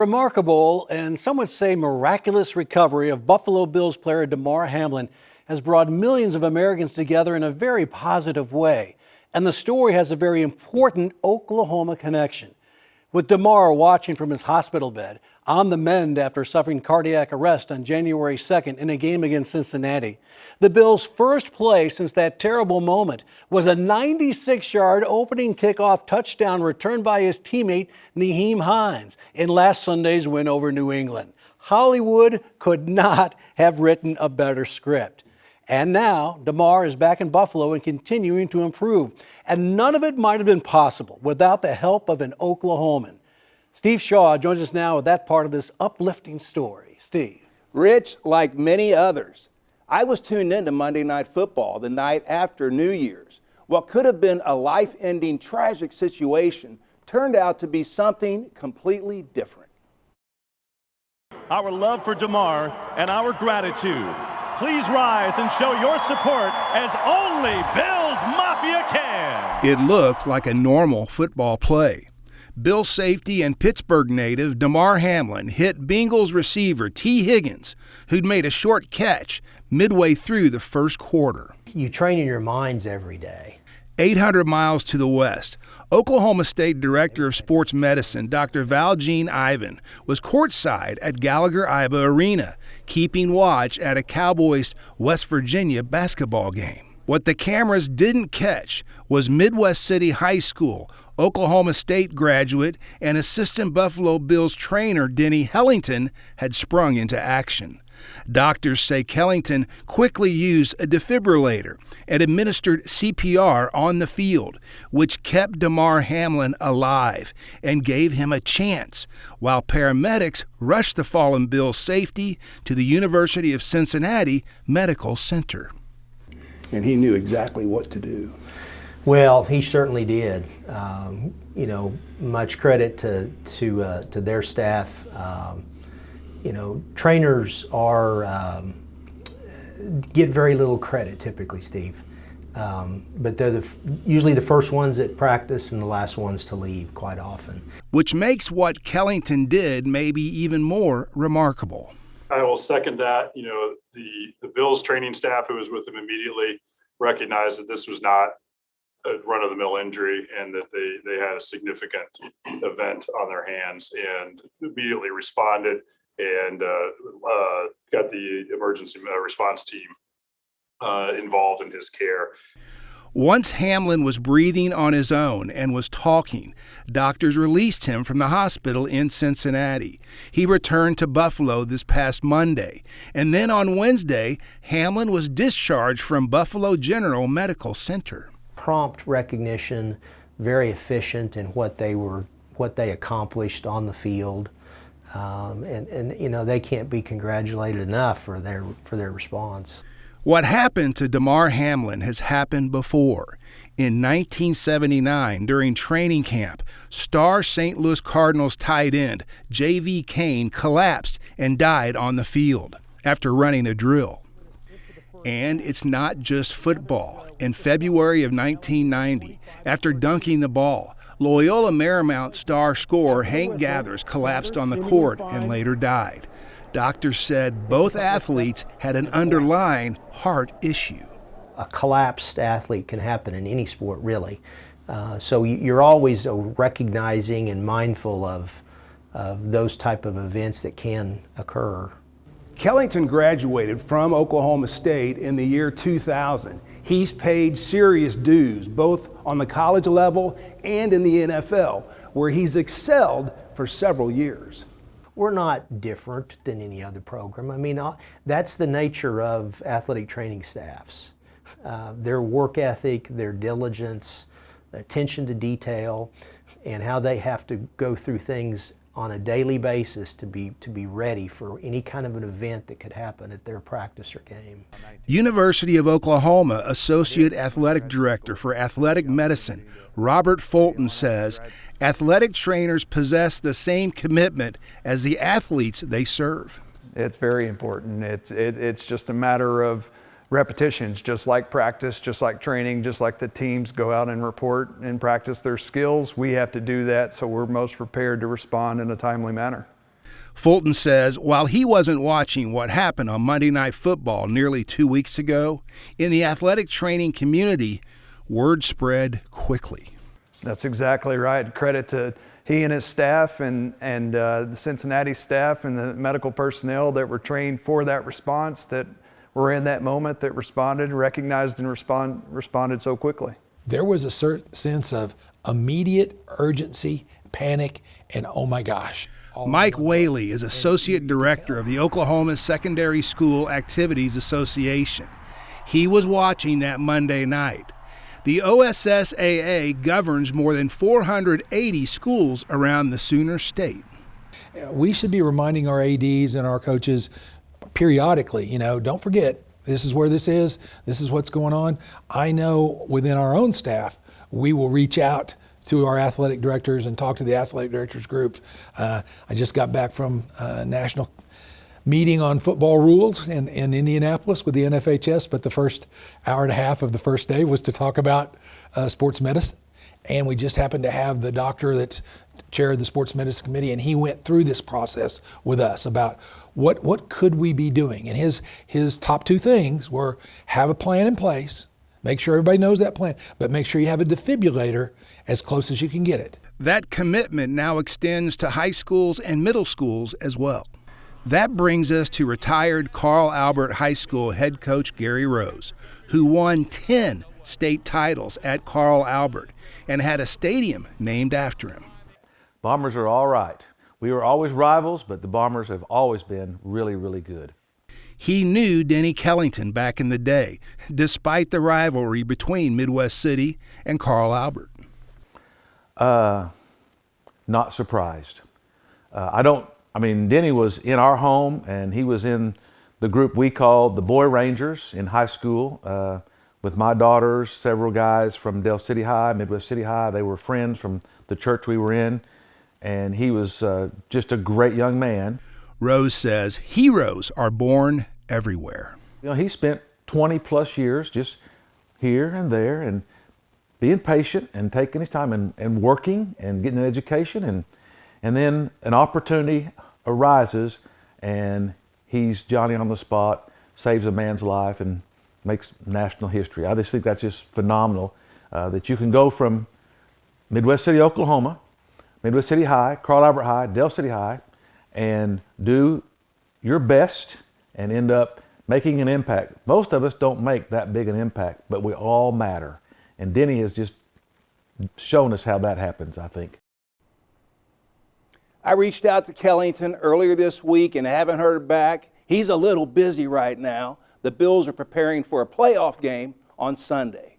Remarkable and some would say miraculous recovery of Buffalo Bills player Damar Hamlin has brought millions of Americans together in a very positive way. And the story has a very important Oklahoma connection. With Damar watching from his hospital bed, on the mend after suffering cardiac arrest on January 2nd in a game against Cincinnati, the Bills' first play since that terrible moment was a 96-yard opening kickoff touchdown returned by his teammate Nyheim Hines in last Sunday's win over New England. Hollywood could not have written a better script. And now Damar is back in Buffalo and continuing to improve. And none of it might have been possible without the help of an Oklahoman. Steve Shaw joins us now with that part of this uplifting story. Steve. Rich, like many others, I was tuned into Monday Night Football the night after New Year's. What could have been a life-ending tragic situation turned out to be something completely different. Our love for Damar and our gratitude. Please rise and show your support as only Bills Mafia can. It looked like a normal football play. Bills safety and Pittsburgh native Damar Hamlin hit Bengals receiver T. Higgins, who'd made a short catch midway through the first quarter. You train in your minds every day. 800 miles to the west, Oklahoma State Director of Sports Medicine, Dr. Valjean Ivan, was courtside at Gallagher-Iba Arena, keeping watch at a Cowboys West Virginia basketball game. What the cameras didn't catch was Midwest City High School, Oklahoma State graduate and assistant Buffalo Bills trainer Denny Hellington had sprung into action. Doctors say Kellington quickly used a defibrillator and administered CPR on the field, which kept Damar Hamlin alive and gave him a chance, while paramedics rushed the fallen Bills safety to the University of Cincinnati Medical Center. And he knew exactly what to do. Well, he certainly did. Much credit to their staff. Trainers get very little credit typically, Steve. But they're usually the first ones at practice and the last ones to leave quite often. Which makes what Kellington did maybe even more remarkable. I will second that. The Bills training staff who was with him immediately recognized that this was not a run-of-the-mill injury and that they had a significant event on their hands, and immediately responded and got the emergency response team involved in his care. Once Hamlin was breathing on his own and was talking, doctors released him from the hospital in Cincinnati. He returned to Buffalo this past Monday, and then on Wednesday, Hamlin was discharged from Buffalo General Medical Center. Prompt recognition, very efficient in what they accomplished on the field. They can't be congratulated enough for their response. What happened to Damar Hamlin has happened before. In 1979, during training camp, star St. Louis Cardinals tight end J.V. Kane collapsed and died on the field after running a drill. And it's not just football. In February of 1990, after dunking the ball, Loyola Marymount star scorer Hank Gathers collapsed on the court and later died. Doctors said both athletes had an underlying heart issue. A collapsed athlete can happen in any sport, really. So you're always recognizing and mindful of those type of events that can occur. Kellington graduated from Oklahoma State in the year 2000. He's paid serious dues, both on the college level and in the NFL, where he's excelled for several years. We're not different than any other program. I mean, that's the nature of athletic training staffs. Their work ethic, their diligence, attention to detail, and how they have to go through things on a daily basis to be ready for any kind of an event that could happen at their practice or game. University of Oklahoma Associate Athletic Director for Athletic Medicine, Robert Fulton, says athletic trainers possess the same commitment as the athletes they serve. It's very important. It's just a matter of repetitions, just like practice, just like training, just like the teams go out and report and practice their skills. We have to do that so we're most prepared to respond in a timely manner. Fulton says while he wasn't watching what happened on Monday Night Football nearly 2 weeks ago, in the athletic training community, word spread quickly. That's exactly right. Credit to he and his staff and the Cincinnati staff and the medical personnel that were trained for that response, that were in that moment, that responded, recognized and responded so quickly. There was a certain sense of immediate urgency, panic, and oh my gosh. Mike Whaley is Associate Director of the Oklahoma Secondary School Activities Association. He was watching that Monday night. The OSSAA governs more than 480 schools around the Sooner State. We should be reminding our ADs and our coaches periodically, don't forget, this is where this is what's going on. I know within our own staff, we will reach out to our athletic directors and talk to the athletic directors group. I just got back from a national meeting on football rules in Indianapolis with the NFHS, but the first hour and a half of the first day was to talk about sports medicine. And we just happened to have the doctor that's chair of the sports medicine committee, and he went through this process with us about what could we be doing. And his top two things were have a plan in place, make sure everybody knows that plan, but make sure you have a defibrillator as close as you can get it. That commitment now extends to high schools and middle schools as well. That brings us to retired Carl Albert High School head coach Gary Rose, who won 10 state titles at Carl Albert and had a stadium named after him. Bombers are all right. We were always rivals, but the Bombers have always been really, really good. He knew Denny Kellington back in the day, despite the rivalry between Midwest City and Carl Albert. Not surprised. Denny was in our home, and he was in the group we called the Boy Rangers in high school with my daughters, several guys from Del City High, Midwest City High. They were friends from the church we were in, and he was just a great young man. Rose says heroes are born everywhere. He spent 20 plus years just here and there and being patient and taking his time and working and getting an education, and then an opportunity arises and he's Johnny on the spot, saves a man's life and makes national history. I just think that's just phenomenal that you can go from Midwest City, Oklahoma, Midwest City High, Carl Albert High, Del City High, and do your best and end up making an impact. Most of us don't make that big an impact, but we all matter. And Denny has just shown us how that happens, I think. I reached out to Kellington earlier this week and haven't heard back. He's a little busy right now. The Bills are preparing for a playoff game on Sunday.